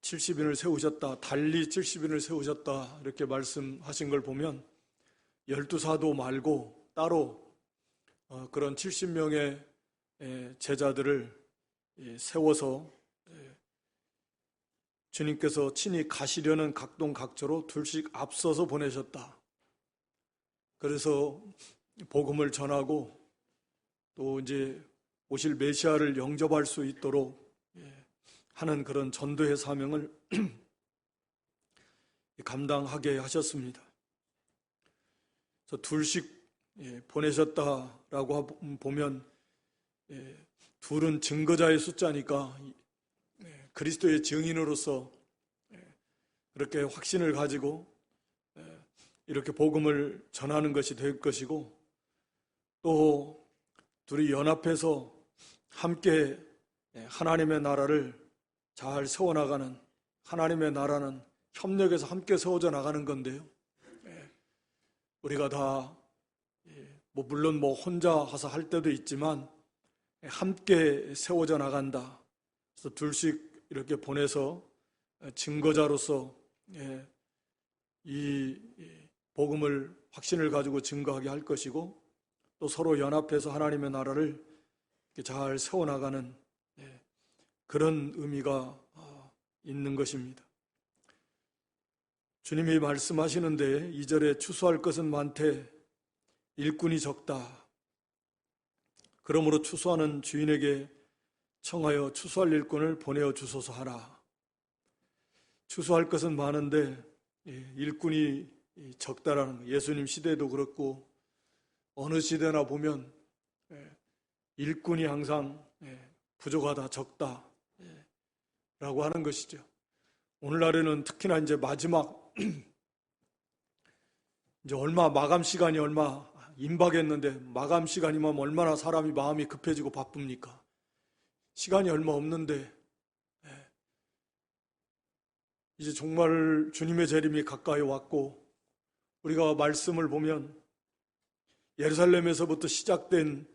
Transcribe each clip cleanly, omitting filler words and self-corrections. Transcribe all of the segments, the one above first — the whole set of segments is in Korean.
70인을 세우셨다, 달리 70인을 세우셨다 이렇게 말씀하신 걸 보면 12사도 말고 따로 그런 70명의 제자들을 세워서 주님께서 친히 가시려는 각동각처로 둘씩 앞서서 보내셨다. 그래서 복음을 전하고 또 이제 오실 메시아를 영접할 수 있도록 하는 그런 전도의 사명을 감당하게 하셨습니다. 그래서 둘씩 보내셨다라고 보면 둘은 증거자의 숫자니까 그리스도의 증인으로서 그렇게 확신을 가지고 이렇게 복음을 전하는 것이 될 것이고, 또 둘이 연합해서 함께 하나님의 나라를 잘 세워나가는, 하나님의 나라는 협력해서 함께 세워져 나가는 건데요, 우리가 다 물론 혼자 가서 할 때도 있지만 함께 세워져 나간다. 그래서 둘씩 이렇게 보내서 증거자로서 이 복음을 확신을 가지고 증거하게 할 것이고, 또 서로 연합해서 하나님의 나라를 잘 세워나가는 그런 의미가 있는 것입니다. 주님이 말씀하시는데 2절에 추수할 것은 많되 일꾼이 적다. 그러므로 추수하는 주인에게 청하여 추수할 일꾼을 보내어 주소서 하라. 추수할 것은 많은데 일꾼이 적다라는 거. 예수님 시대도 그렇고 어느 시대나 보면 일꾼이 항상 부족하다, 적다 라고 하는 것이죠. 오늘날에는 특히나 이제 마지막 이제 얼마 마감 시간이 얼마 임박했는데, 마감 시간이면 얼마나 사람이 마음이 급해지고 바쁩니까? 시간이 얼마 없는데 이제 정말 주님의 재림이 가까이 왔고, 우리가 말씀을 보면 예루살렘에서부터 시작된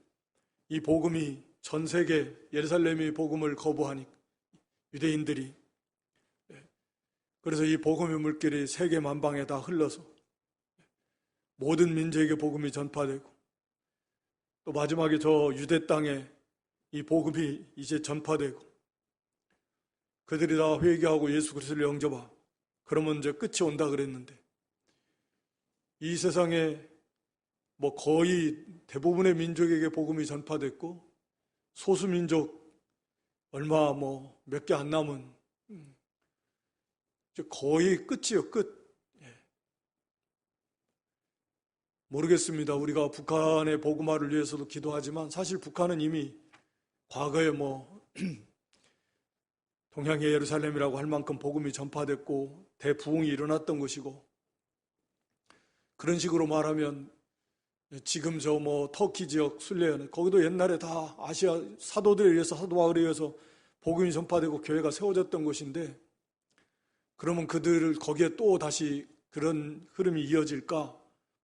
이 복음이 전 세계, 예루살렘의 복음을 거부하니 유대인들이, 그래서 이 복음의 물길이 세계 만방에 다 흘러서 모든 민족에게 복음이 전파되고, 또 마지막에 저 유대 땅에 이 복음이 이제 전파되고, 그들이 다 회개하고 예수 그리스도를 영접하, 그러면 이제 끝이 온다 그랬는데, 이 세상에 거의 대부분의 민족에게 복음이 전파됐고, 소수민족 얼마 몇 개 안 남은 거의 끝이요, 끝. 모르겠습니다. 우리가 북한의 복음화를 위해서도 기도하지만 사실 북한은 이미 과거에 동양의 예루살렘이라고 할 만큼 복음이 전파됐고 대부흥이 일어났던 것이고, 그런 식으로 말하면 지금 터키 지역 순례연, 거기도 옛날에 다 아시아 사도들에 의해서, 사도 바울에 의해서 복음이 전파되고 교회가 세워졌던 곳인데, 그러면 그들을 거기에 또 다시 그런 흐름이 이어질까?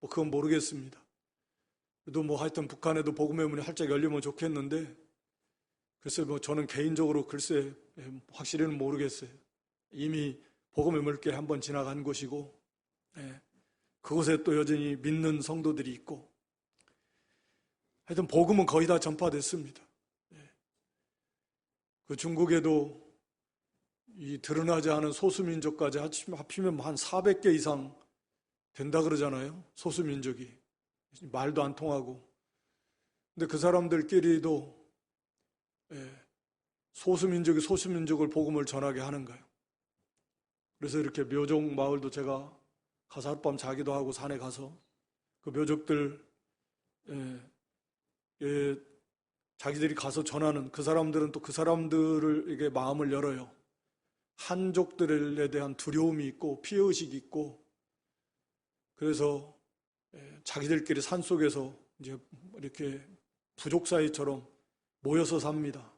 그건 모르겠습니다. 그래도 하여튼 북한에도 복음의 문이 활짝 열리면 좋겠는데, 글쎄 저는 개인적으로 글쎄 확실히는 모르겠어요. 이미 복음의 물길 한번 지나간 곳이고, 그곳에 또 여전히 믿는 성도들이 있고, 하여튼 복음은 거의 다 전파됐습니다. 그 중국에도 이 드러나지 않은 소수민족까지 합치면 한 400개 이상 된다 그러잖아요. 소수민족이 말도 안 통하고. 근데 그 사람들끼리도 소수민족이 소수민족을 복음을 전하게 하는 거예요. 그래서 이렇게 묘족 마을도 제가 가서 하룻밤 자기도 하고 산에 가서 그 묘족들 자기들이 가서 전하는, 그 사람들은 또 그 사람들에게 마음을 열어요. 한족들에 대한 두려움이 있고 피해의식이 있고, 그래서 자기들끼리 산속에서 이제 이렇게 부족 사이처럼 모여서 삽니다.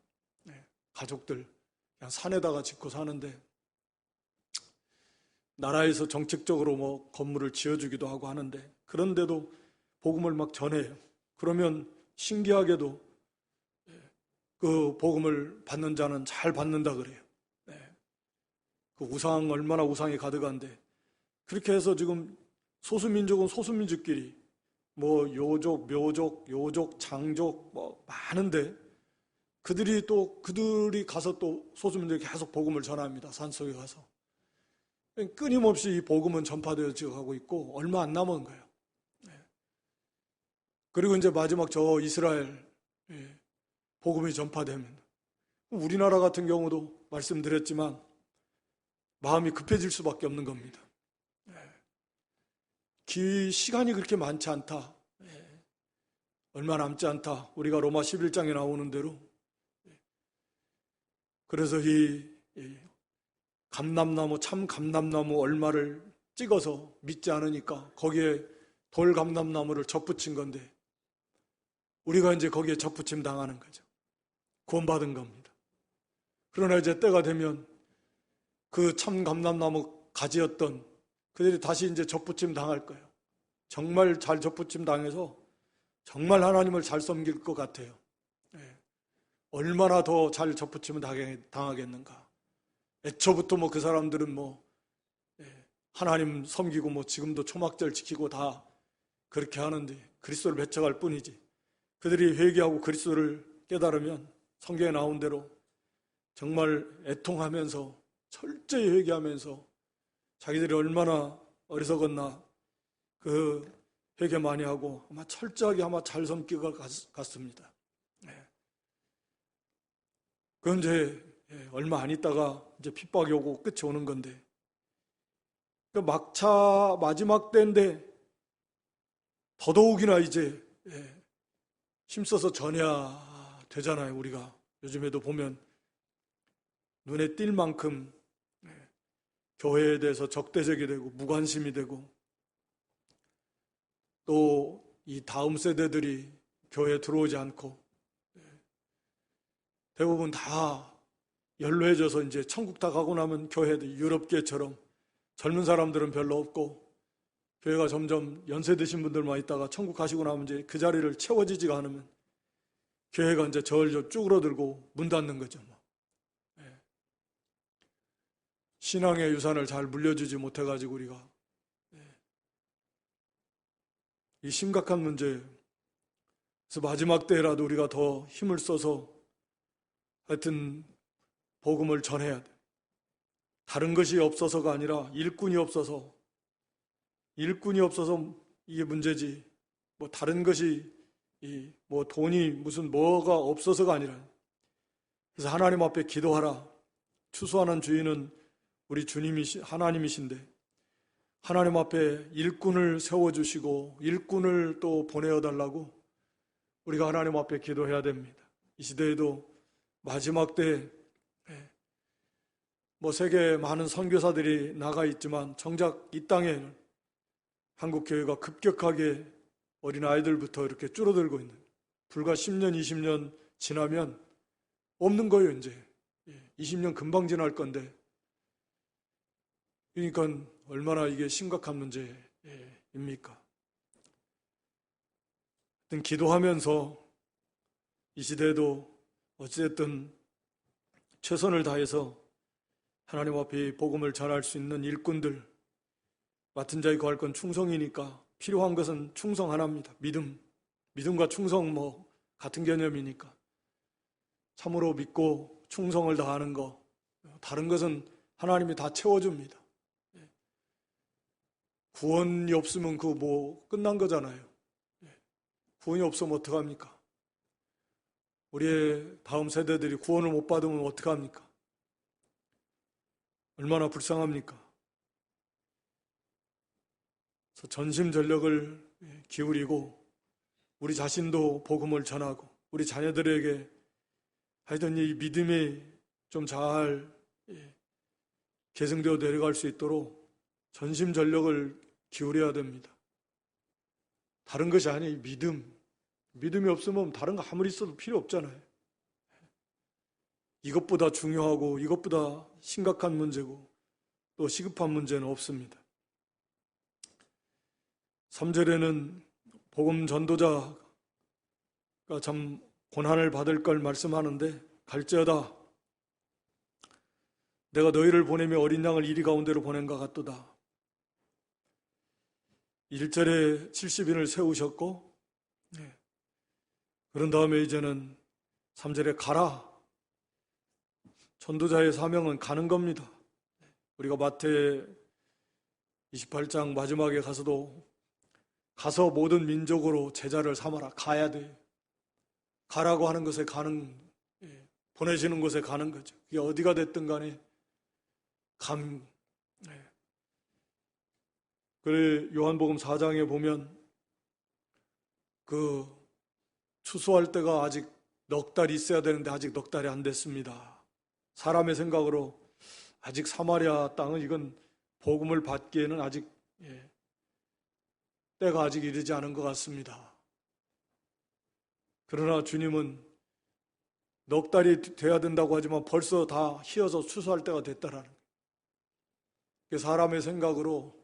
가족들 그냥 산에다가 짓고 사는데, 나라에서 정책적으로 건물을 지어주기도 하고 하는데, 그런데도 복음을 막 전해요. 그러면 신기하게도 그 복음을 받는 자는 잘 받는다 그래요. 그 우상, 얼마나 우상이 가득한데, 그렇게 해서 지금 소수민족은 소수민족끼리 뭐 요족, 묘족, 요족, 장족 뭐 많은데, 그들이 가서 또 소수민족에 계속 복음을 전합니다. 산속에 가서. 끊임없이 이 복음은 전파되어져 가고 있고 얼마 안 남은 거예요. 그리고 이제 마지막 저 이스라엘 복음이 전파되면, 우리나라 같은 경우도 말씀드렸지만 마음이 급해질 수밖에 없는 겁니다. 시간이 그렇게 많지 않다. 얼마 남지 않다. 우리가 로마 11장에 나오는 대로. 그래서 이 감람나무, 참 감람나무 얼마를 찍어서 믿지 않으니까 거기에 돌 감람나무를 접붙인 건데, 우리가 이제 거기에 접붙임 당하는 거죠. 구원받은 겁니다. 그러나 이제 때가 되면 그 참 감람나무 가지였던 그들이 다시 이제 접붙임 당할 거예요. 정말 잘 접붙임 당해서 정말 하나님을 잘 섬길 것 같아요. 얼마나 더 잘 접붙임을 당하겠는가. 애초부터 뭐 그 사람들은 뭐 하나님 섬기고 뭐 지금도 초막절 지키고 다 그렇게 하는데 그리스도를 배척할 뿐이지, 그들이 회개하고 그리스도를 깨달으면 성경에 나온 대로 정말 애통하면서 철저히 회개하면서 자기들이 얼마나 어리석었나 그 회개 많이 하고 아마 철저하게 아마 잘 섬길 것 같습니다. 그건 이제 얼마 안 있다가 이제 핍박이 오고 끝이 오는 건데, 막차 마지막 때인데 더더욱이나 이제 힘써서 전해야 되잖아요. 우리가 요즘에도 보면 눈에 띌 만큼 교회에 대해서 적대적이 되고 무관심이 되고, 또 이 다음 세대들이 교회에 들어오지 않고 대부분 다 연로해져서 이제 천국 다 가고 나면 교회도 유럽계처럼 젊은 사람들은 별로 없고, 교회가 점점 연세 드신 분들만 있다가 천국 가시고 나면 이제 그 자리를 채워지지가 않으면 교회가 이제 저절로 쭈그러들고 문 닫는 거죠. 신앙의 유산을 잘 물려주지 못해가지고 우리가 이 심각한 문제. 그래서 마지막 때라도 우리가 더 힘을 써서 하여튼 복음을 전해야 돼. 다른 것이 없어서가 아니라 일꾼이 없어서 이게 문제지, 뭐 다른 것이 뭐 돈이 무슨 뭐가 없어서가 아니라. 그래서 하나님 앞에 기도하라. 추수하는 주인은 우리 하나님이신데 하나님 앞에 일꾼을 세워주시고 일꾼을 또 보내어달라고 우리가 하나님 앞에 기도해야 됩니다. 이 시대에도 마지막 때 뭐 세계 많은 선교사들이 나가 있지만 정작 이 땅에 한국 교회가 급격하게 어린아이들부터 이렇게 줄어들고 있는, 불과 10년, 20년 지나면 없는 거예요. 이제 20년 금방 지날 건데, 그러니까 얼마나 이게 심각한 문제입니까? 기도하면서 이 시대에도 어찌됐든 최선을 다해서 하나님 앞에 복음을 전할 수 있는 일꾼들, 맡은 자에 거할 건 충성이니까 필요한 것은 충성 하나입니다. 믿음과 충성 뭐 같은 개념이니까 참으로 믿고 충성을 다하는 거, 다른 것은 하나님이 다 채워줍니다. 구원이 없으면 그 뭐 끝난 거잖아요. 구원이 없으면 어떡합니까? 우리의 다음 세대들이 구원을 못 받으면 어떡합니까? 얼마나 불쌍합니까? 그래서 전심전력을 기울이고 우리 자신도 복음을 전하고 우리 자녀들에게 하여튼 이 믿음이 좀 잘 계승되어 내려갈 수 있도록 전심전력을 기울여야 됩니다. 다른 것이 아니에요. 믿음이 없으면 다른 거 아무리 있어도 필요 없잖아요. 이것보다 중요하고 이것보다 심각한 문제고 또 시급한 문제는 없습니다. 3절에는 복음 전도자가 참 고난을 받을 걸 말씀하는데, 갈지어다 내가 너희를 보내며 어린 양을 이리 가운데로 보낸것 같도다. 1절에 70인을 세우셨고, 그런 다음에 이제는 3절에 가라. 전도자의 사명은 가는 겁니다. 우리가 마태 28장 마지막에 가서도 가서 모든 민족으로 제자를 삼아라. 가야 돼. 가라고 하는 것에 가는, 보내시는 곳에 가는 거죠. 그게 어디가 됐든 간에 그래 요한복음 4장에 보면 그 추수할 때가 아직 넉 달 있어야 되는데 아직 넉 달이 안 됐습니다. 사람의 생각으로 아직 사마리아 땅은 이건 복음을 받기에는 아직 때가 아직 이르지 않은 것 같습니다. 그러나 주님은 넉 달이 돼야 된다고 하지만 벌써 다 희어서 추수할 때가 됐다라는 거예요. 사람의 생각으로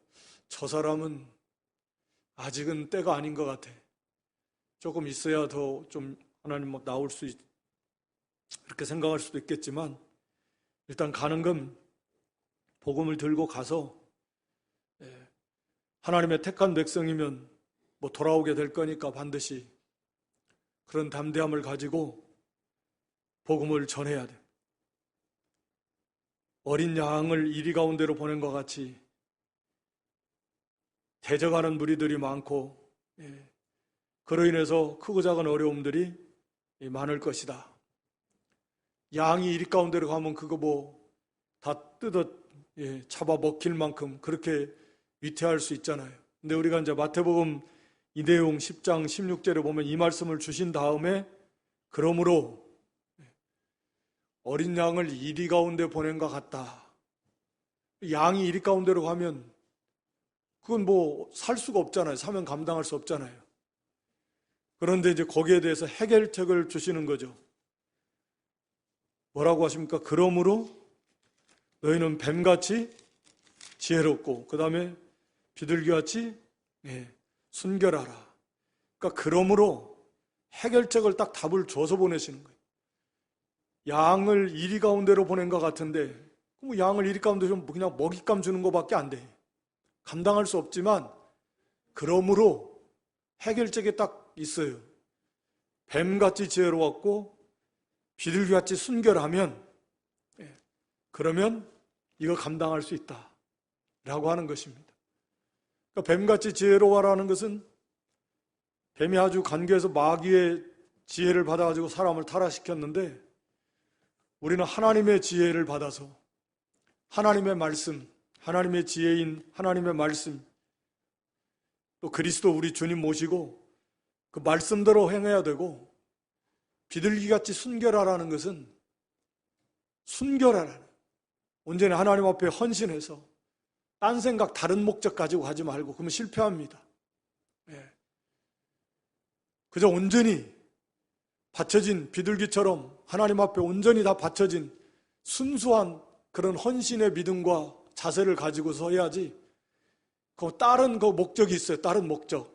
저 사람은 아직은 때가 아닌 것 같아. 조금 있어야 더 좀 하나님 막 나올 수 있, 이렇게 생각할 수도 있겠지만 일단 가는 건 복음을 들고 가서 하나님의 택한 백성이면 뭐 돌아오게 될 거니까 반드시 그런 담대함을 가지고 복음을 전해야 돼. 어린 양을 이리 가운데로 보낸 것 같이 대적하는 무리들이 많고 그로 인해서 크고 작은 어려움들이 많을 것이다. 양이 이리 가운데로 가면 그거 뭐 다 뜯어 잡아 먹힐 만큼 그렇게 위태할 수 있잖아요. 근데 우리가 이제 마태복음 이 내용 10장 16절에 보면 이 말씀을 주신 다음에 그러므로 어린 양을 이리 가운데 보낸 것 같다. 양이 이리 가운데로 가면 그건 뭐 살 수가 없잖아요. 사명 감당할 수 없잖아요. 그런데 이제 거기에 대해서 해결책을 주시는 거죠. 뭐라고 하십니까? 그러므로 너희는 뱀같이 지혜롭고 그 다음에 비둘기같이 순결하라. 그러니까 그러므로 해결책을 딱 답을 줘서 보내시는 거예요. 양을 이리 가운데로 보낸 것 같은데 뭐 양을 이리 가운데 좀 그냥 먹잇감 주는 것밖에 안 돼. 감당할 수 없지만 그러므로 해결책이 딱 있어요. 뱀같이 지혜로웠고 비둘기같이 순결하면 그러면 이거 감당할 수 있다 라고 하는 것입니다. 그러니까 뱀같이 지혜로워라는 것은 뱀이 아주 간교해서 마귀의 지혜를 받아가지고 사람을 타락시켰는데 우리는 하나님의 지혜를 받아서 하나님의 말씀, 하나님의 지혜인 하나님의 말씀, 또 그리스도 우리 주님 모시고 그 말씀대로 행해야 되고, 비둘기같이 순결하라는 것은 순결하라는, 온전히 하나님 앞에 헌신해서 딴 생각 다른 목적 가지고 하지 말고 그러면 실패합니다. 그저 온전히 바쳐진 비둘기처럼 하나님 앞에 온전히 다 바쳐진 순수한 그런 헌신의 믿음과 자세를 가지고서 해야지. 그 다른 그 목적이 있어요. 다른 목적.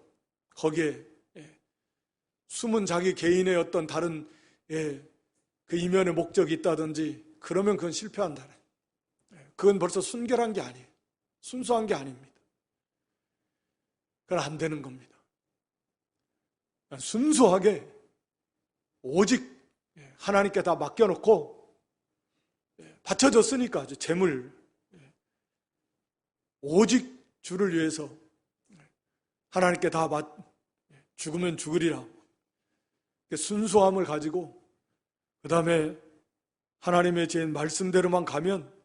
거기에 숨은 자기 개인의 어떤 다른 그 이면의 목적이 있다든지 그러면 그건 실패한다. 그건 벌써 순결한 게 아니에요. 순수한 게 아닙니다. 그건 안 되는 겁니다. 순수하게 오직 하나님께 다 맡겨놓고 바쳐졌으니까 재물 오직 주를 위해서 하나님께 다 죽으면 죽으리라. 순수함을 가지고 그 다음에 하나님의 제 말씀대로만 가면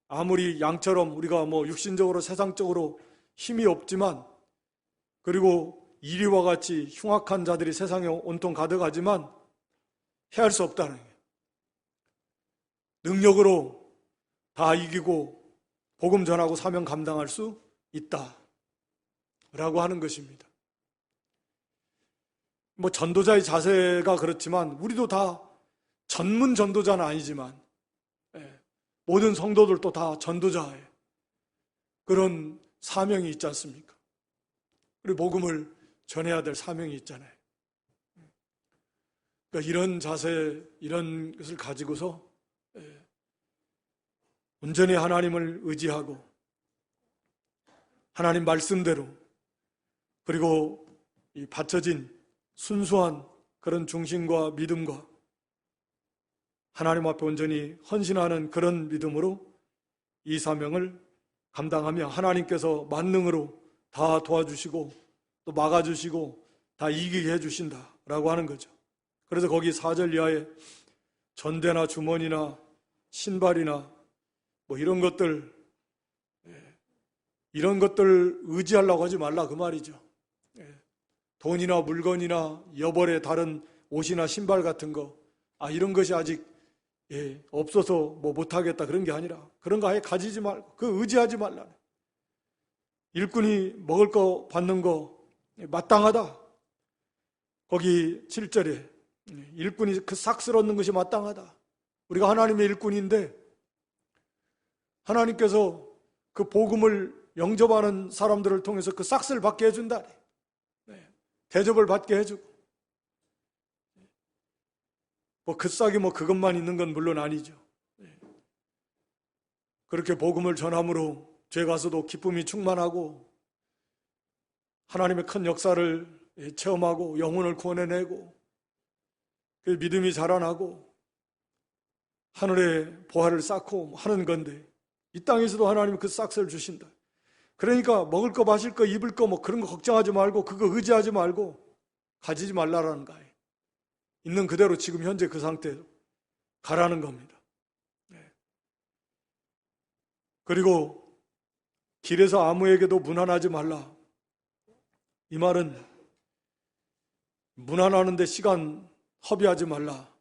아무리 양처럼 우리가 뭐 육신적으로 세상적으로 힘이 없지만, 그리고 이리와 같이 흉악한 자들이 세상에 온통 가득하지만 해할 수 없다는 거예요. 능력으로 다 이기고 복음 전하고 사명 감당할 수 있다 라고 하는 것입니다. 뭐 전도자의 자세가 그렇지만 우리도 다 전문 전도자는 아니지만 모든 성도들도 다 전도자의 그런 사명이 있지 않습니까? 그리고 복음을 전해야 될 사명이 있잖아요. 그러니까 이런 자세, 이런 것을 가지고서 온전히 하나님을 의지하고 하나님 말씀대로 그리고 이 받쳐진 순수한 그런 중심과 믿음과 하나님 앞에 온전히 헌신하는 그런 믿음으로 이 사명을 감당하며 하나님께서 만능으로 다 도와주시고 또 막아주시고 다 이기게 해주신다라고 하는 거죠. 그래서 거기 4절 이하에 전대나 주머니나 신발이나 뭐 이런 것들 의지하려고 하지 말라 그 말이죠. 돈이나 물건이나 여벌의 다른 옷이나 신발 같은 거 이런 것이 아직 없어서 뭐 못하겠다 그런 게 아니라 그런 거 아예 가지지 말고 그 의지하지 말라. 일꾼이 먹을 거 받는 거 마땅하다. 거기 7절에 일꾼이 그 삭슬 얻는 것이 마땅하다. 우리가 하나님의 일꾼인데 하나님께서 그 복음을 영접하는 사람들을 통해서 그 삭스를 받게 해준다. 대접을 받게 해주고 뭐 그 싹이 뭐 그것만 있는 건 물론 아니죠. 그렇게 복음을 전함으로 죄 가서도 기쁨이 충만하고 하나님의 큰 역사를 체험하고 영혼을 구원해내고 그 믿음이 자라나고 하늘에 보화를 쌓고 하는 건데 이 땅에서도 하나님이 그 싹스를 주신다. 그러니까 먹을 거 마실 거 입을 거 뭐 그런 거 걱정하지 말고 그거 의지하지 말고 가지지 말라라는 거예요. 있는 그대로 지금 현재 그 상태로 가라는 겁니다. 그리고 길에서 아무에게도 문안하지 말라. 이 말은 문안하는데 시간 허비하지 말라.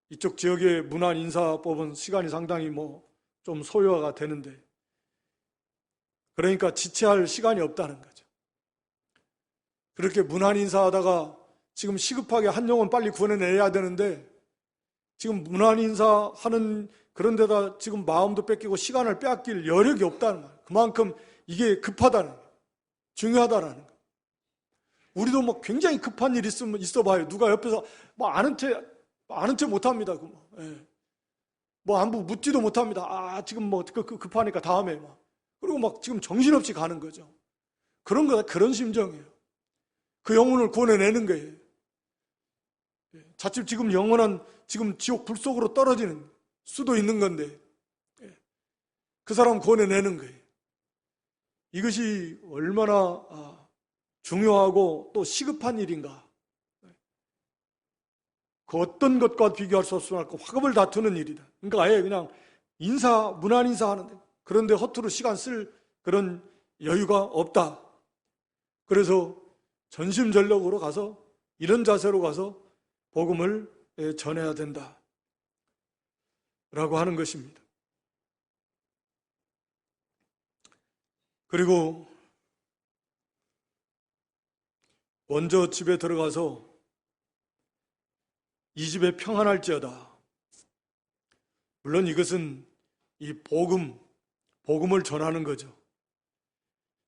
이쪽 지역의 문안 인사법은 시간이 상당히 뭐 좀 소요가 되는데 그러니까 지체할 시간이 없다는 거죠. 그렇게 문안 인사하다가 지금 시급하게 한 영혼 빨리 구원해내야 되는데 지금 문안 인사하는 그런 데다 지금 마음도 뺏기고 시간을 빼앗길 여력이 없다는 거예요. 그만큼 이게 급하다는 거예요. 중요하다는 거예요. 우리도 뭐 굉장히 급한 일 있으면 있어봐요. 누가 옆에서 뭐 아는 체 못합니다. 뭐 안부 묻지도 못합니다. 지금 뭐 급하니까 다음에 막. 그리고 막 지금 정신없이 가는 거죠. 그런 심정이에요. 그 영혼을 구원해내는 거예요. 자칫 지금 영원한 지금 지옥 불 속으로 떨어지는 수도 있는 건데 그 사람 구원해내는 거예요. 이것이 얼마나 중요하고 또 시급한 일인가. 그 어떤 것과 비교할 수 없을 만큼 화급을 다투는 일이다. 그러니까 아예 그냥 문안 인사하는데 그런데 허투루 시간 쓸 그런 여유가 없다. 그래서 전심전력으로 가서 이런 자세로 가서 복음을 전해야 된다. 라고 하는 것입니다. 그리고 먼저 집에 들어가서 이 집에 평안할지어다. 물론 이것은 이 복음을 전하는 거죠.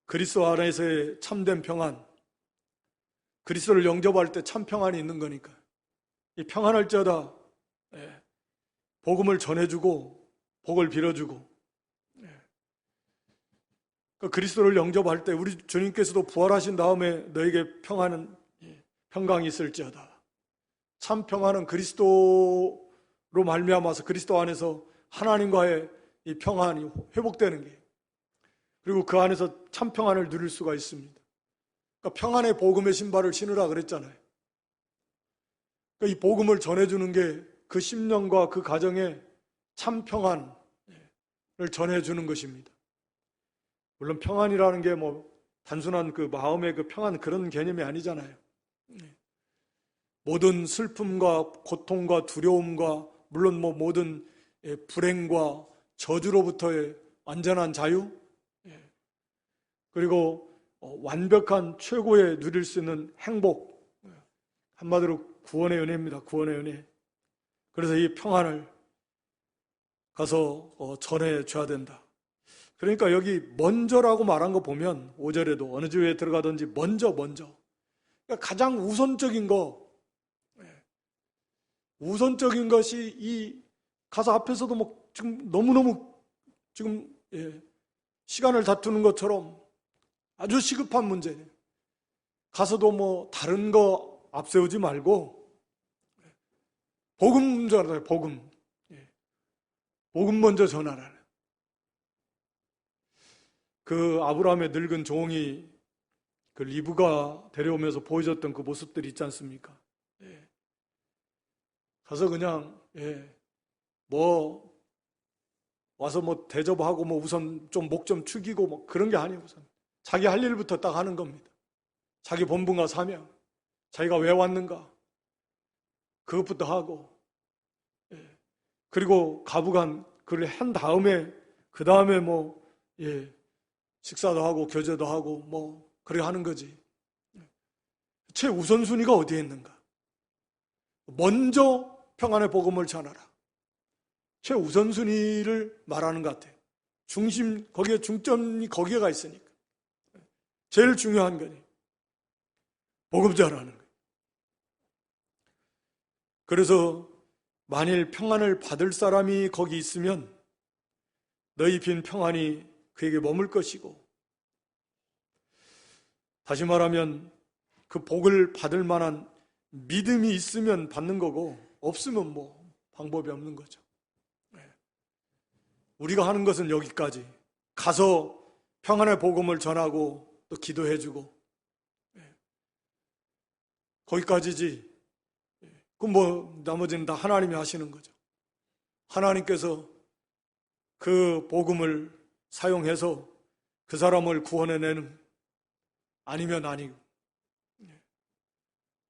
그리스도 안에서의 참된 평안, 그리스도를 영접할 때 참 평안이 있는 거니까 이 평안할지어다. 복음을 전해주고 복을 빌어주고 그리스도를 영접할 때 우리 주님께서도 부활하신 다음에 너에게 평강이 있을지어다. 참 평안은 그리스도로 말미암아서 그리스도 안에서 하나님과의 이 평안이 회복되는 게 그리고 그 안에서 참 평안을 누릴 수가 있습니다. 그러니까 평안의 복음의 신발을 신으라 그랬잖아요. 그러니까 이 복음을 전해주는 게 그 심령과 그 가정에 참 평안을 전해주는 것입니다. 물론 평안이라는 게 뭐 단순한 그 마음의 그 평안 그런 개념이 아니잖아요. 모든 슬픔과 고통과 두려움과 물론 뭐 모든 불행과 저주로부터의 완전한 자유 그리고 완벽한 최고의 누릴 수 있는 행복 한마디로 구원의 은혜입니다. 구원의 은혜. 그래서 이 평안을 가서 전해줘야 된다. 그러니까 여기 먼저라고 말한 거 보면 5절에도 어느 집에 들어가든지 먼저 그러니까 가장 우선적인 것이 이 가서 앞에서도 뭐 지금 너무너무 지금 시간을 다투는 것처럼 아주 시급한 문제. 가서도 뭐 다른 거 앞세우지 말고 복음 전하라. 복음. 복음 먼저 전하라. 그 아브라함의 늙은 종이 그 리브가 데려오면서 보여줬던 그 모습들이 있지 않습니까? 가서 그냥 뭐 와서 뭐 대접하고 뭐 우선 좀 목 좀 축이고 뭐 그런 게 아니에요. 우선 자기 할 일부터 딱 하는 겁니다. 자기 본분과 사명, 자기가 왜 왔는가 그것부터 하고 그리고 가부간 그를 한 다음에 그 다음에 뭐 식사도 하고 교제도 하고 뭐 그래 하는 거지. 최우선순위가 어디에 있는가? 먼저 평안의 복음을 전하라. 최우선순위를 말하는 것 같아요. 중심, 거기에 중점이 거기에 가 있으니까. 제일 중요한 거니. 복음 전하는 거예요. 그래서 만일 평안을 받을 사람이 거기 있으면 너희 빈 평안이 그에게 머물 것이고, 다시 말하면 그 복을 받을 만한 믿음이 있으면 받는 거고 없으면 뭐 방법이 없는 거죠. 우리가 하는 것은 여기까지. 가서 평안의 복음을 전하고 또 기도해주고 거기까지지. 그럼 뭐 나머지는 다 하나님이 하시는 거죠. 하나님께서 그 복음을 사용해서 그 사람을 구원해내는 아니면 아니고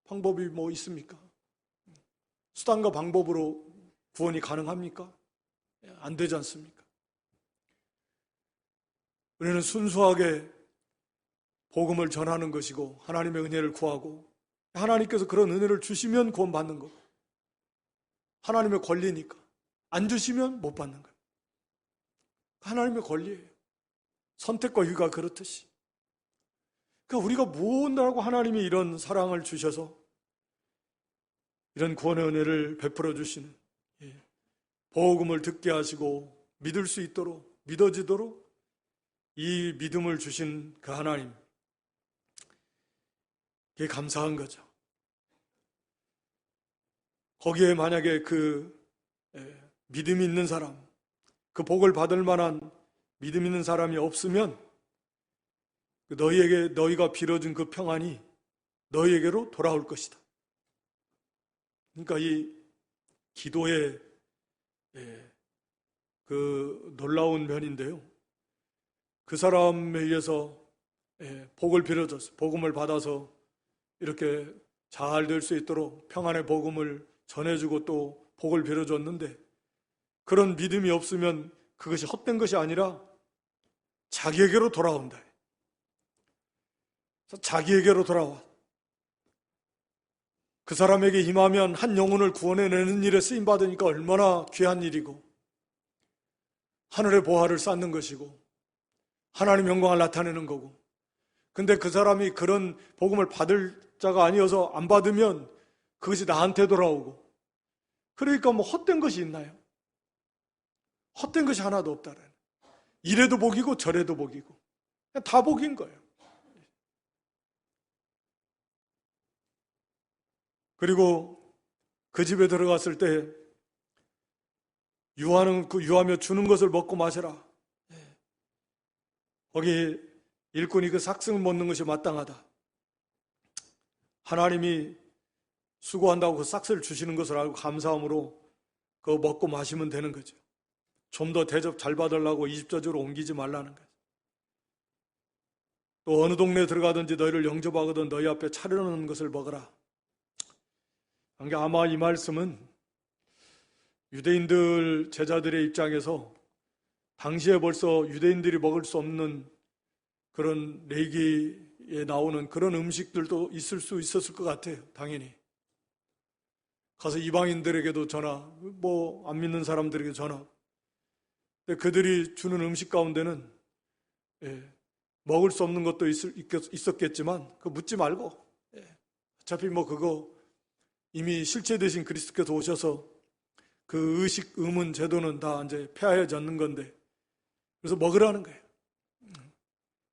방법이 뭐 있습니까? 수단과 방법으로 구원이 가능합니까? 안 되지 않습니까? 우리는 순수하게 복음을 전하는 것이고 하나님의 은혜를 구하고 하나님께서 그런 은혜를 주시면 구원받는 거고 하나님의 권리니까 안 주시면 못 받는 거예요. 하나님의 권리예요. 선택과 휴가 그렇듯이. 그러니까 우리가 무엇이라고 하나님이 이런 사랑을 주셔서 이런 구원의 은혜를 베풀어 주시는 복음을 듣게 하시고 믿을 수 있도록 믿어지도록 이 믿음을 주신 그 하나님, 그게 감사한 거죠. 거기에 만약에 그 믿음이 있는 사람, 그 복을 받을 만한 믿음 있는 사람이 없으면 너희가 빌어준 그 평안이 너희에게로 돌아올 것이다. 그러니까 이 기도의 그 놀라운 면인데요. 그 사람에 의해서 복을 빌어줬어요. 복음을 받아서 이렇게 잘 될 수 있도록 평안의 복음을 전해주고 또 복을 빌어줬는데 그런 믿음이 없으면 그것이 헛된 것이 아니라 자기에게로 돌아온다. 자기에게로 돌아와. 그 사람에게 임하면 한 영혼을 구원해내는 일에 쓰임받으니까 얼마나 귀한 일이고 하늘의 보화를 쌓는 것이고 하나님의 영광을 나타내는 거고. 근데 그 사람이 그런 복음을 받을 자가 아니어서 안 받으면 그것이 나한테 돌아오고. 그러니까 뭐 헛된 것이 있나요? 헛된 것이 하나도 없다는. 이래도 복이고 저래도 복이고 다 복인 거예요. 그리고 그 집에 들어갔을 때 유하며 주는 것을 먹고 마셔라. 거기 일꾼이 그 삭승을 먹는 것이 마땅하다. 하나님이 수고한다고 그 삭스를 주시는 것을 알고 감사함으로 그거 먹고 마시면 되는 거죠. 좀 더 대접 잘 받으려고 이집저집으로 옮기지 말라는 거죠. 또 어느 동네에 들어가든지 너희를 영접하거든 너희 앞에 차려놓는 것을 먹어라. 그러니까 아마 이 말씀은 유대인들 제자들의 입장에서 당시에 벌써 유대인들이 먹을 수 없는 그런 레위기에 나오는 그런 음식들도 있을 수 있었을 것 같아요. 당연히. 가서 이방인들에게도 전하, 뭐 안 믿는 사람들에게 전하. 근데 그들이 주는 음식 가운데는 먹을 수 없는 것도 있었겠지만 그거 묻지 말고 어차피 뭐 그거 이미 실체 되신 그리스도께서 오셔서 그 의식, 의문, 제도는 다 이제 폐하해졌는 건데, 그래서 먹으라는 거예요.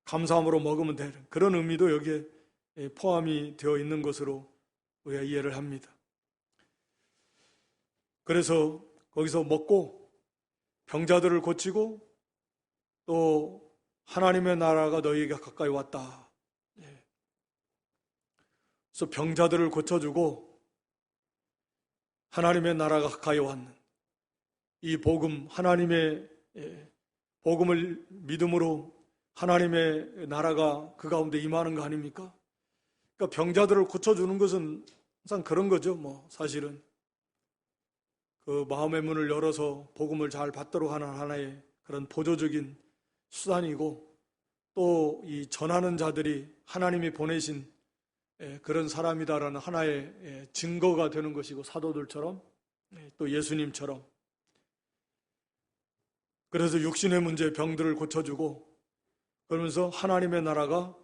감사함으로 먹으면 되는 그런 의미도 여기에 포함이 되어 있는 것으로 우리가 이해를 합니다. 그래서 거기서 먹고 병자들을 고치고 또 하나님의 나라가 너희에게 가까이 왔다. 그래서 병자들을 고쳐주고 하나님의 나라가 가까이 왔는 이 복음, 하나님의 복음을 믿음으로 하나님의 나라가 그 가운데 임하는 거 아닙니까? 그러니까 병자들을 고쳐주는 것은 항상 그런 거죠. 뭐 사실은 그 마음의 문을 열어서 복음을 잘 받도록 하는 하나의 그런 보조적인 수단이고, 또 이 전하는 자들이 하나님이 보내신 그런 사람이다라는 하나의 증거가 되는 것이고, 사도들처럼 또 예수님처럼. 그래서 육신의 문제, 병들을 고쳐주고, 그러면서 하나님의 나라가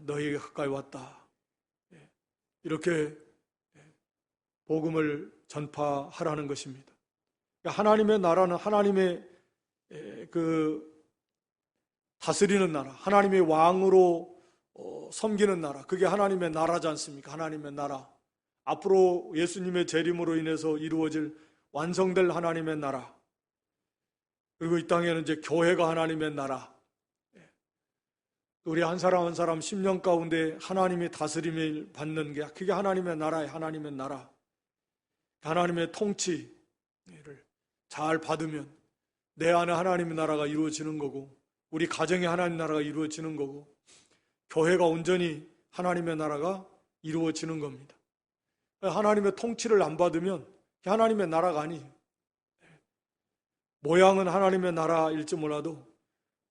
너희에게 가까이 왔다. 이렇게 복음을 전파하라는 것입니다. 하나님의 나라는 하나님의 그 다스리는 나라, 하나님의 왕으로 섬기는 나라, 그게 하나님의 나라지 않습니까? 하나님의 나라. 앞으로 예수님의 재림으로 인해서 이루어질 완성될 하나님의 나라. 그리고 이 땅에는 이제 교회가 하나님의 나라. 우리 한 사람 한 사람 10년 가운데 하나님의 다스림을 받는 게 그게 하나님의 나라예요. 하나님의 나라. 하나님의 통치를 잘 받으면 내 안에 하나님의 나라가 이루어지는 거고, 우리 가정에 하나님의 나라가 이루어지는 거고, 교회가 온전히 하나님의 나라가 이루어지는 겁니다. 하나님의 통치를 안 받으면 하나님의 나라가 아니에요. 모양은 하나님의 나라일지 몰라도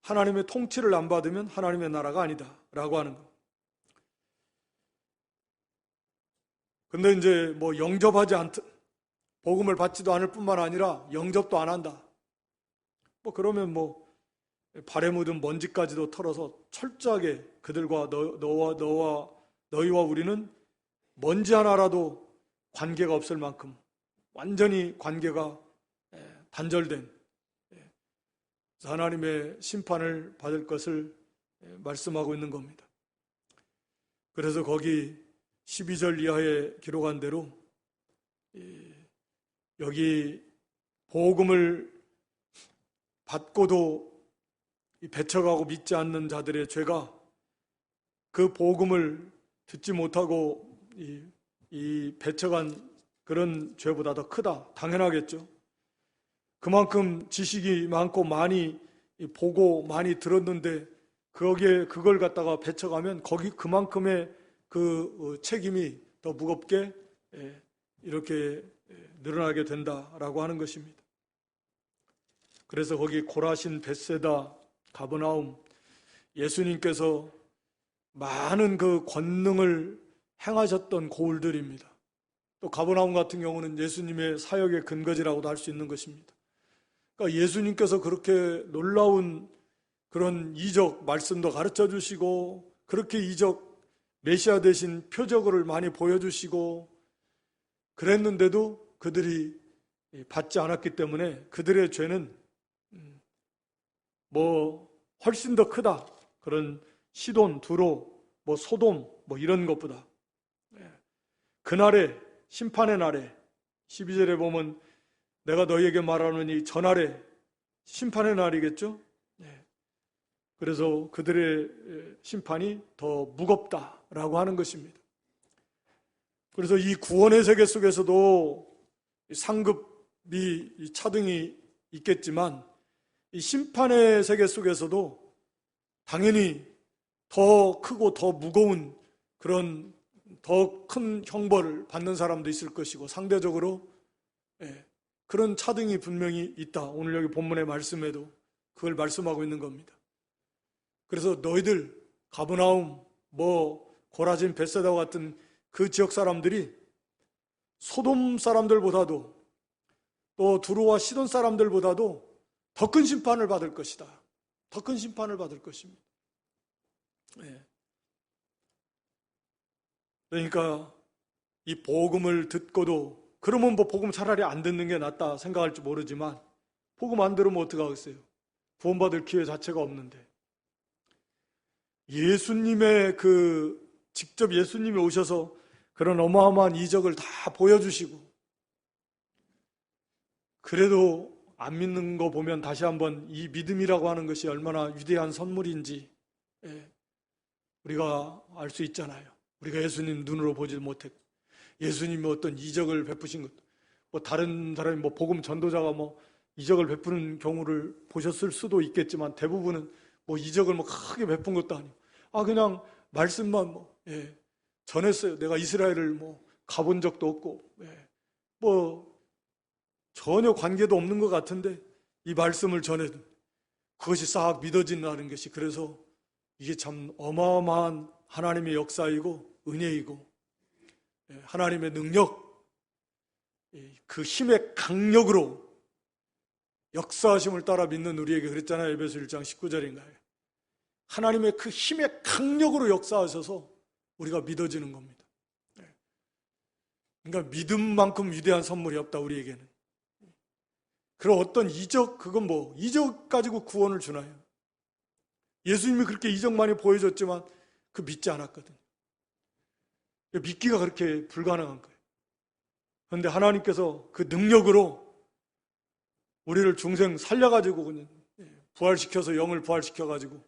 하나님의 통치를 안 받으면 하나님의 나라가 아니다 라고 하는 거. 근데 이제 뭐 영접하지 않든 복음을 받지도 않을 뿐만 아니라 영접도 안 한다. 뭐 그러면 뭐 발에 묻은 먼지까지도 털어서 철저하게 그들과 너희와 우리는 먼지 하나라도 관계가 없을 만큼 완전히 관계가 단절된 하나님의 심판을 받을 것을 말씀하고 있는 겁니다. 그래서 거기 12절 이하에 기록한 대로 여기 복음을 받고도 배척하고 믿지 않는 자들의 죄가 그 복음을 듣지 못하고 이 배척한 그런 죄보다 더 크다. 당연하겠죠. 그만큼 지식이 많고 많이 보고 많이 들었는데 거기에 그걸 갖다가 배척하면 거기 그만큼의 그 책임이 더 무겁게 이렇게 늘어나게 된다라고 하는 것입니다. 그래서 거기 고라신, 벳세다, 가버나움, 예수님께서 많은 그 권능을 행하셨던 고을들입니다. 또 가버나움 같은 경우는 예수님의 사역의 근거지라고도 할 수 있는 것입니다. 그러니까 예수님께서 그렇게 놀라운 그런 이적 말씀도 가르쳐 주시고, 그렇게 이적 메시아 대신 표적을 많이 보여주시고 그랬는데도 그들이 받지 않았기 때문에 그들의 죄는 뭐 훨씬 더 크다. 그런 시돈, 두로, 뭐 소돔, 뭐 이런 것보다. 그날에, 심판의 날에 12절에 보면 내가 너희에게 말하노니 전날에, 심판의 날이겠죠. 그래서 그들의 심판이 더 무겁다라고 하는 것입니다. 그래서 이 구원의 세계 속에서도 상급이 차등이 있겠지만 이 심판의 세계 속에서도 당연히 더 크고 더 무거운 그런 더 큰 형벌을 받는 사람도 있을 것이고, 상대적으로 그런 차등이 분명히 있다. 오늘 여기 본문의 말씀에도 그걸 말씀하고 있는 겁니다. 그래서 너희들 가버나움, 뭐 고라진, 벳세다 같은 그 지역 사람들이 소돔 사람들보다도 또 두로와 시돈 사람들보다도 더 큰 심판을 받을 것이다. 더 큰 심판을 받을 것입니다. 그러니까 이 복음을 듣고도 그러면 뭐 복음 차라리 안 듣는 게 낫다 생각할지 모르지만 복음 안 들으면 어떡하겠어요? 구원받을 기회 자체가 없는데. 예수님의 직접 예수님이 오셔서 그런 어마어마한 이적을 다 보여주시고, 그래도 안 믿는 거 보면 다시 한번 이 믿음이라고 하는 것이 얼마나 위대한 선물인지 우리가 알 수 있잖아요. 우리가 예수님 눈으로 보지 못했고, 예수님이 어떤 이적을 베푸신 것, 뭐 다른 사람이 뭐 복음 전도자가 뭐 이적을 베푸는 경우를 보셨을 수도 있겠지만 대부분은 뭐 이적을 뭐 크게 베푼 것도 아니고, 그냥 말씀만 전했어요. 내가 이스라엘을 뭐 가본 적도 없고, 뭐 전혀 관계도 없는 것 같은데 이 말씀을 전해도 그것이 싹 믿어진다는 것이, 그래서 이게 참 어마어마한 하나님의 역사이고 은혜이고 하나님의 능력, 그 힘의 강력으로 역사하심을 따라 믿는 우리에게, 그랬잖아요. 에베소 1장 19절인가요? 하나님의 그 힘의 강력으로 역사하셔서 우리가 믿어지는 겁니다. 그러니까 믿음만큼 위대한 선물이 없다, 우리에게는. 그런 어떤 이적, 그건 뭐 이적 가지고 구원을 주나요? 예수님이 그렇게 이적 많이 보여줬지만 그 믿지 않았거든요. 믿기가 그렇게 불가능한 거예요. 그런데 하나님께서 그 능력으로 우리를 중생 살려가지고 그냥 부활시켜서 영을 부활시켜가지고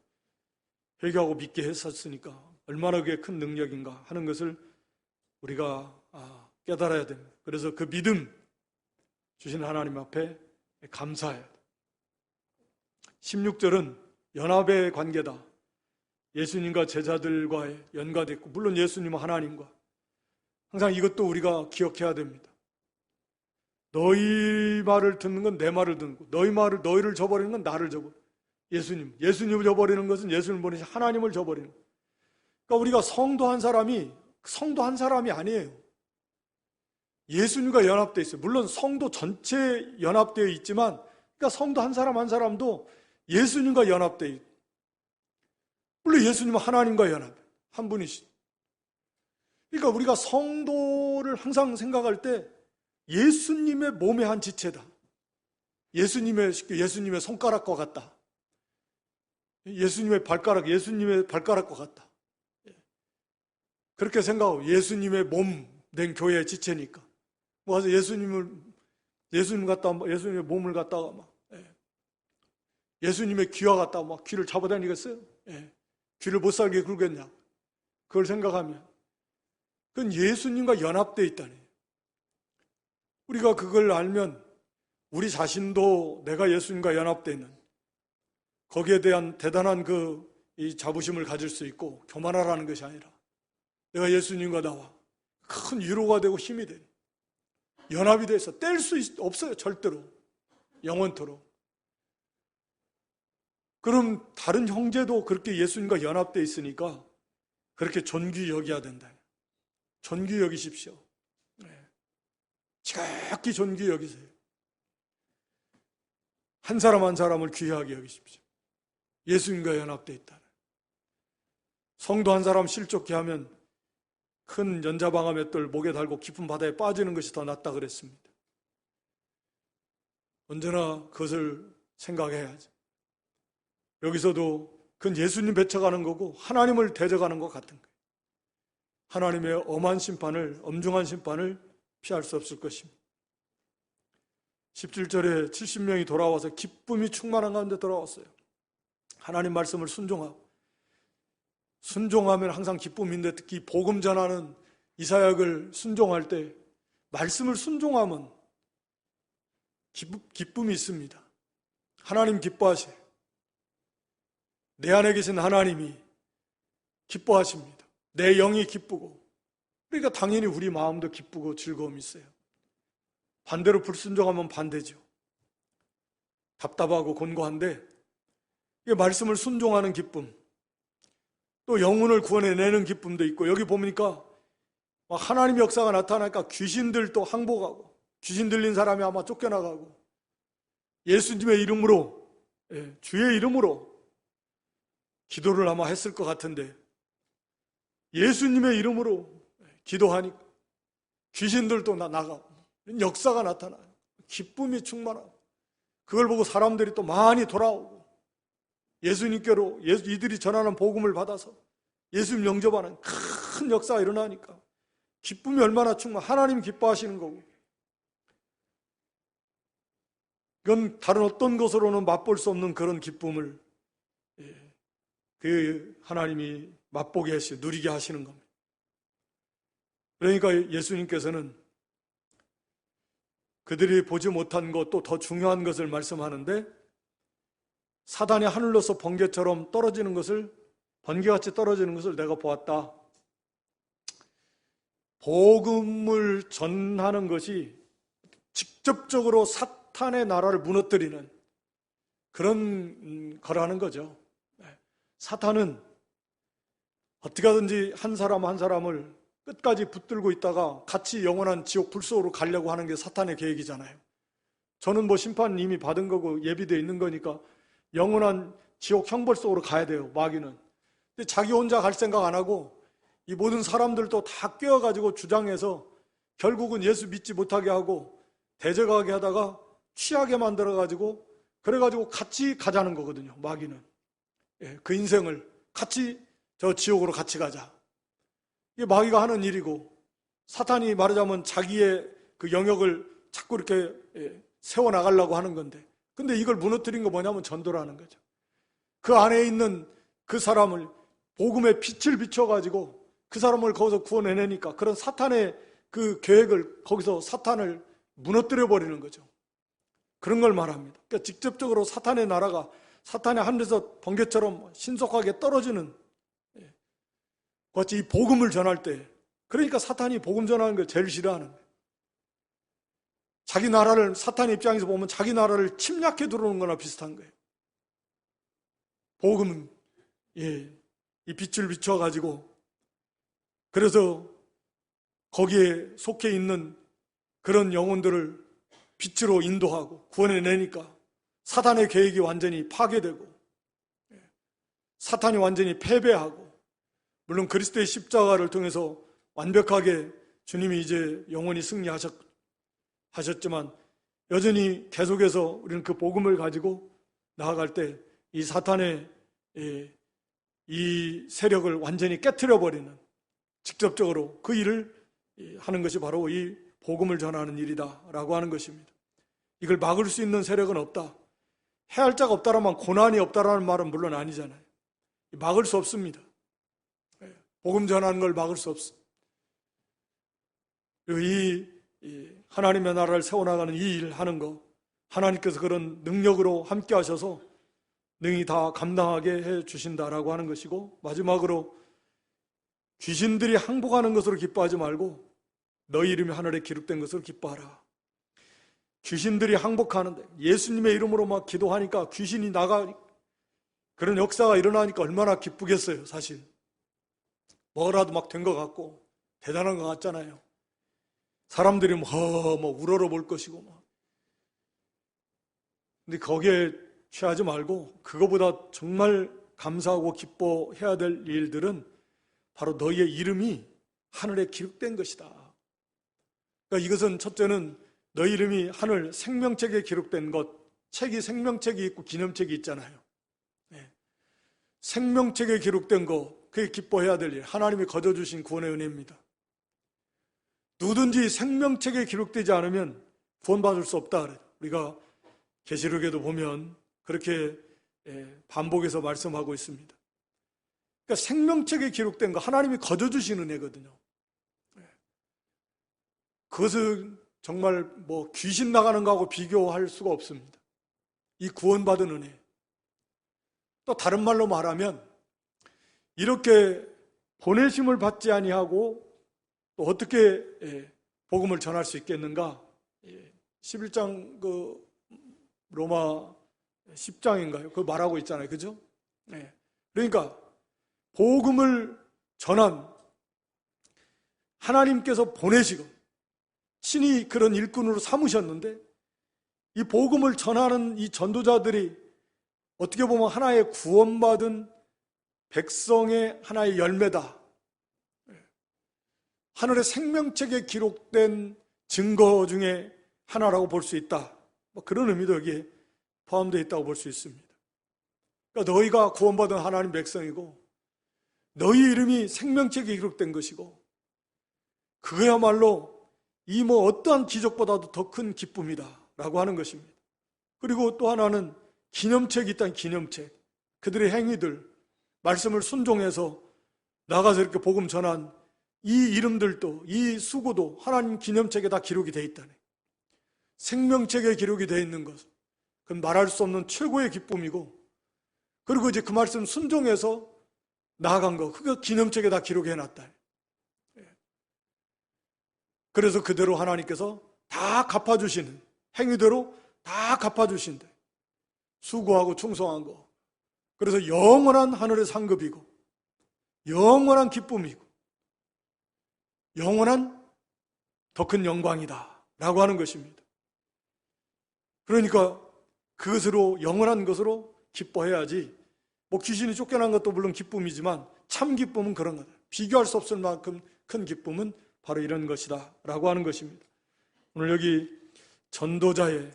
회개하고 믿게 했었으니까 얼마나 그게 큰 능력인가 하는 것을 우리가 깨달아야 됩니다. 그래서 그 믿음 주신 하나님 앞에 감사해야 돼요. 16절은 연합의 관계다. 예수님과 제자들과의 연관됐고, 물론 예수님은 하나님과. 항상 이것도 우리가 기억해야 됩니다. 너희 말을 듣는 건 내 말을 듣고, 너희를 저버리는 건 나를 저버려. 예수님을 저버리는 것은 예수님을 보내신 하나님을 저버리는 거예요. 그러니까 우리가 성도 한 사람이 아니에요. 예수님과 연합되어 있어요. 물론 성도 전체 연합되어 있지만, 그러니까 성도 한 사람 한 사람도 예수님과 연합되어 있고, 물론 예수님은 하나님과 연합, 한 분이시죠. 그러니까 우리가 성도를 항상 생각할 때 예수님의 몸의 한 지체다. 예수님의 손가락과 같다. 예수님의 발가락과 같다. 그렇게 생각하고, 예수님의 몸 된 교회의 지체니까. 와서 예수님의 몸을 갖다가 예수님의 귀와 갖다가 막 귀를 잡아다니겠어요? 귀를 못 살게 굴겠냐? 그걸 생각하면 그건 예수님과 연합되어 있다니. 우리가 그걸 알면 우리 자신도 내가 예수님과 연합되어 있는, 거기에 대한 대단한 이 자부심을 가질 수 있고, 교만하라는 것이 아니라 내가 예수님과 나와 큰 위로가 되고 힘이 되는 연합이 돼서 뗄 수 없어요. 절대로. 영원토록. 그럼 다른 형제도 그렇게 예수님과 연합되어 있으니까 그렇게 존귀 여겨야 된다. 존귀 여기십시오. 지극히 존귀 여기세요. 한 사람 한 사람을 귀하게 여기십시오. 예수님과 연합되어 있다. 성도 한 사람 실족케 하면 큰 연자방아 맷돌 목에 달고 깊은 바다에 빠지는 것이 더 낫다 그랬습니다. 언제나 그것을 생각해야지. 여기서도 그건 예수님 배척하는 거고 하나님을 대적하는 것 같은 거예요. 하나님의 엄중한 심판을 피할 수 없을 것입니다. 17절에 70명이 돌아와서 기쁨이 충만한 가운데 돌아왔어요. 하나님 말씀을 순종하면 항상 기쁨인데, 특히 복음 전하는 이사역을 순종할 때 말씀을 순종하면 기쁨이 있습니다. 하나님 기뻐하세요. 내 안에 계신 하나님이 기뻐하십니다. 내 영이 기쁘고, 그러니까 당연히 우리 마음도 기쁘고 즐거움이 있어요. 반대로 불순종하면 반대죠. 답답하고 곤고한데, 이게 말씀을 순종하는 기쁨, 또 영혼을 구원해내는 기쁨도 있고, 여기 보니까 하나님의 역사가 나타나니까 귀신들도 항복하고, 귀신 들린 사람이 아마 쫓겨나가고, 예수님의 이름으로, 주의 이름으로 기도를 아마 했을 것 같은데, 예수님의 이름으로 기도하니까 귀신들도 나가고, 이런 역사가 나타나요. 기쁨이 충만하고 그걸 보고 사람들이 또 많이 돌아오고 예수님께로 이들이 전하는 복음을 받아서 예수님 영접하는 큰 역사가 일어나니까 기쁨이 얼마나 하나님 기뻐하시는 거고 이건 다른 어떤 것으로는 맛볼 수 없는 그런 기쁨을 그 하나님이 맛보게 하시고 누리게 하시는 겁니다. 그러니까 예수님께서는 그들이 보지 못한 것 또 더 중요한 것을 말씀하는데 사단이 하늘로서 번개처럼 떨어지는 것을 번개같이 떨어지는 것을 내가 보았다. 복음을 전하는 것이 직접적으로 사탄의 나라를 무너뜨리는 그런 거라는 거죠. 사탄은 어떻게 하든지 한 사람 한 사람을 끝까지 붙들고 있다가 같이 영원한 지옥 불속으로 가려고 하는 게 사탄의 계획이잖아요. 저는 뭐 심판 이미 받은 거고 예비되어 있는 거니까 영원한 지옥 형벌 속으로 가야 돼요, 마귀는. 근데 자기 혼자 갈 생각 안 하고 이 모든 사람들도 다 꿰어가지고 주장해서 결국은 예수 믿지 못하게 하고 대적하게 하다가 취하게 만들어가지고 그래가지고 같이 가자는 거거든요, 마귀는. 그 인생을 같이 저 지옥으로 같이 가자. 이게 마귀가 하는 일이고 사탄이 말하자면 자기의 그 영역을 자꾸 이렇게 세워나가려고 하는 건데 근데 이걸 무너뜨린 거 뭐냐면 전도라는 거죠. 그 안에 있는 그 사람을 복음의 빛을 비춰가지고 그 사람을 거기서 구원해내니까 그런 사탄의 그 계획을 거기서 사탄을 무너뜨려버리는 거죠. 그런 걸 말합니다. 그러니까 직접적으로 사탄의 나라가 사탄의 하늘에서 번개처럼 신속하게 떨어지는 어찌 이 복음을 전할 때 그러니까 사탄이 복음 전하는 걸 제일 싫어하는 거예요. 자기 나라를 사탄의 입장에서 보면 자기 나라를 침략해 들어오는 거나 비슷한 거예요. 복음은 이 빛을 비춰가지고 그래서 거기에 속해 있는 그런 영혼들을 빛으로 인도하고 구원해내니까 사탄의 계획이 완전히 파괴되고 사탄이 완전히 패배하고 물론 그리스도의 십자가를 통해서 완벽하게 주님이 이제 영원히 승리하셨지만 여전히 계속해서 우리는 그 복음을 가지고 나아갈 때 이 사탄의 이 세력을 완전히 깨트려버리는 직접적으로 그 일을 하는 것이 바로 이 복음을 전하는 일이다라고 하는 것입니다. 이걸 막을 수 있는 세력은 없다. 해할 자가 없다라면 고난이 없다라는 말은 물론 아니잖아요. 막을 수 없습니다. 복음 전하는 걸 막을 수 없어. 이 하나님의 나라를 세워나가는 이 일을 하는 거 하나님께서 그런 능력으로 함께 하셔서 능히 다 감당하게 해 주신다라고 하는 것이고 마지막으로 귀신들이 항복하는 것으로 기뻐하지 말고 너희 이름이 하늘에 기록된 것으로 기뻐하라. 귀신들이 항복하는데 예수님의 이름으로 막 기도하니까 귀신이 나가 그런 역사가 일어나니까 얼마나 기쁘겠어요. 사실 뭐라도 막 된 것 같고 대단한 것 같잖아요. 사람들이 뭐 우러러 볼 것이고 막. 근데 거기에 취하지 말고 그거보다 정말 감사하고 기뻐해야 될 일들은 바로 너희의 이름이 하늘에 기록된 것이다. 그러니까 이것은 첫째는 너희 이름이 하늘 생명책에 기록된 것, 책이 생명책이 있고 기념책이 있잖아요. 생명책에 기록된 거, 그게 기뻐해야 될 일, 하나님이 거둬주신 구원의 은혜입니다. 누구든지 생명책에 기록되지 않으면 구원받을 수 없다 그래요. 우리가 계시록에도 보면 그렇게 반복해서 말씀하고 있습니다. 그러니까 생명책에 기록된 거 하나님이 거둬주신 은혜거든요. 그것은 정말 뭐 귀신 나가는 거하고 비교할 수가 없습니다. 이 구원받은 은혜. 또 다른 말로 말하면 이렇게 보내심을 받지 아니하고 또 어떻게 복음을 전할 수 있겠는가? 11장 그 로마 10장인가요? 그거 말하고 있잖아요. 그죠? 그러니까 복음을 전한 하나님께서 보내시고 신이 그런 일꾼으로 삼으셨는데 이 복음을 전하는 이 전도자들이 어떻게 보면 하나의 구원받은 백성의 하나의 열매다. 하늘의 생명책에 기록된 증거 중에 하나라고 볼 수 있다. 그런 의미도 여기에 포함되어 있다고 볼 수 있습니다. 그러니까 너희가 구원받은 하나님 백성이고 너희 이름이 생명책에 기록된 것이고 그거야말로 이 어떠한 기적보다도 더 큰 기쁨이다 라고 하는 것입니다. 그리고 또 하나는 기념책이 있다는 기념책. 그들의 행위들, 말씀을 순종해서 나가서 이렇게 복음 전한 이 이름들도, 이 수고도 하나님 기념책에 다 기록이 되어 있다네. 생명책에 기록이 되어 있는 것, 그건 말할 수 없는 최고의 기쁨이고, 그리고 이제 그 말씀 순종해서 나아간 거, 그거 기념책에 다 기록해 놨다. 그래서 그대로 하나님께서 다 갚아주시는, 행위대로 다 갚아주신대. 수고하고 충성한 거. 그래서 영원한 하늘의 상급이고, 영원한 기쁨이고, 영원한 더 큰 영광이다 라고 하는 것입니다. 그러니까 그것으로, 영원한 것으로 기뻐해야지, 귀신이 쫓겨난 것도 물론 기쁨이지만 참 기쁨은 그런 거다. 비교할 수 없을 만큼 큰 기쁨은 바로 이런 것이다 라고 하는 것입니다. 오늘 여기 전도자의,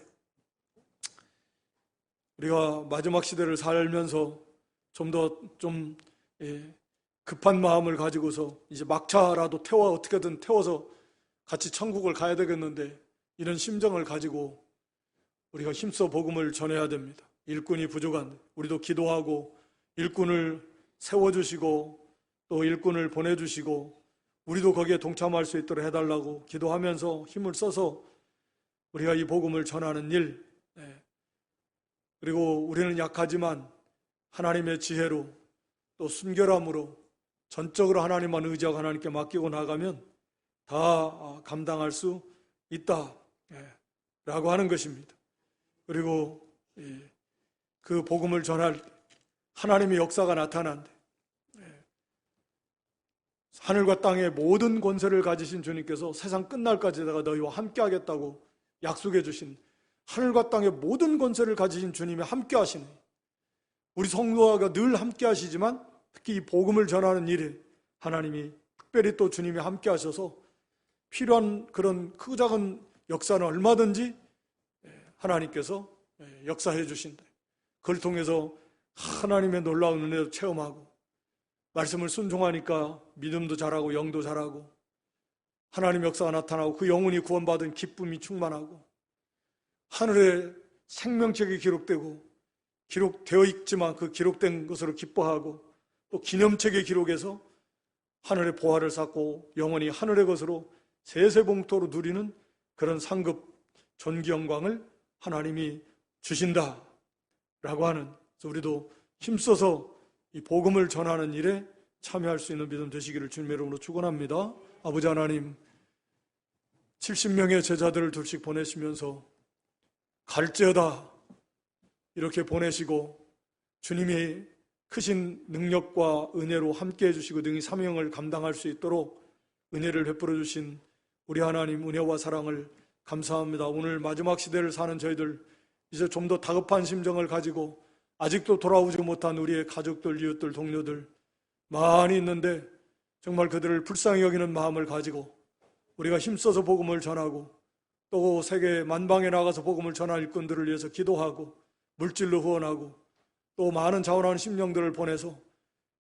우리가 마지막 시대를 살면서 좀 더 급한 마음을 가지고서 이제 막차라도 어떻게든 태워서 같이 천국을 가야 되겠는데, 이런 심정을 가지고 우리가 힘써 복음을 전해야 됩니다. 일꾼이 부족한데 우리도 기도하고 일꾼을 세워주시고 또 일꾼을 보내주시고 우리도 거기에 동참할 수 있도록 해달라고 기도하면서 힘을 써서 우리가 이 복음을 전하는 일, 그리고 우리는 약하지만 하나님의 지혜로 또 순결함으로 전적으로 하나님만 의지하고 하나님께 맡기고 나가면 다 감당할 수 있다 라고 하는 것입니다. 그리고 그 복음을 전할 하나님의 역사가 나타난데, 하늘과 땅의 모든 권세를 가지신 주님께서 세상 끝날까지 내가 너희와 함께 하겠다고 약속해 주신, 하늘과 땅의 모든 권세를 가지신 주님이 함께 하시네. 우리 성도가 늘 함께 하시지만 특히 이 복음을 전하는 일에 하나님이 특별히 또 주님이 함께 하셔서 필요한 그런 크고 작은 역사는 얼마든지 하나님께서 역사해 주신다. 그걸 통해서 하나님의 놀라운 은혜도 체험하고 말씀을 순종하니까 믿음도 자라고 영도 자라고 하나님의 역사가 나타나고 그 영혼이 구원받은 기쁨이 충만하고 하늘의 생명책이 기록되어 있지만 그 기록된 것으로 기뻐하고 또 기념책에 기록해서 하늘의 보화를 쌓고 영원히 하늘의 것으로 세세봉토로 누리는 그런 상급 존귀 영광을 하나님이 주신다 라고 하는, 우리도 힘써서 이 복음을 전하는 일에 참여할 수 있는 믿음 되시기를 주님의 이름으로 축원합니다. 아버지 하나님, 70명의 제자들을 둘씩 보내시면서 갈지어다 이렇게 보내시고 주님이 크신 능력과 은혜로 함께 해주시고 능히 사명을 감당할 수 있도록 은혜를 베풀어 주신 우리 하나님 은혜와 사랑을 감사합니다. 오늘 마지막 시대를 사는 저희들, 이제 좀 더 다급한 심정을 가지고 아직도 돌아오지 못한 우리의 가족들, 이웃들, 동료들 많이 있는데 정말 그들을 불쌍히 여기는 마음을 가지고 우리가 힘써서 복음을 전하고 또 세계 만방에 나가서 복음을 전할 일꾼들을 위해서 기도하고 물질로 후원하고 또 많은 자원하는 심령들을 보내서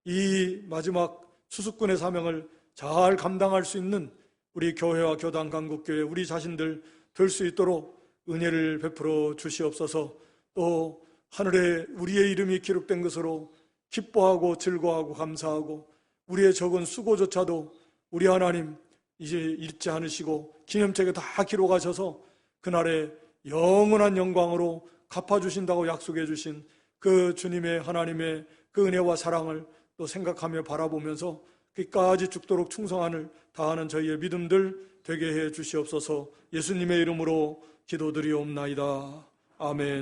이 마지막 수습군의 사명을 잘 감당할 수 있는 우리 교회와 교단, 강국교회, 우리 자신들 될 수 있도록 은혜를 베풀어 주시옵소서. 또 하늘에 우리의 이름이 기록된 것으로 기뻐하고 즐거워하고 감사하고 우리의 적은 수고조차도 우리 하나님 이제 잊지 않으시고 기념책에 다 기록하셔서 그날에 영원한 영광으로 갚아주신다고 약속해 주신 그 주님의 하나님의 그 은혜와 사랑을 또 생각하며 바라보면서 끝까지 죽도록 충성함을 다하는 저희의 믿음들 되게 해 주시옵소서. 예수님의 이름으로 기도드리옵나이다. 아멘.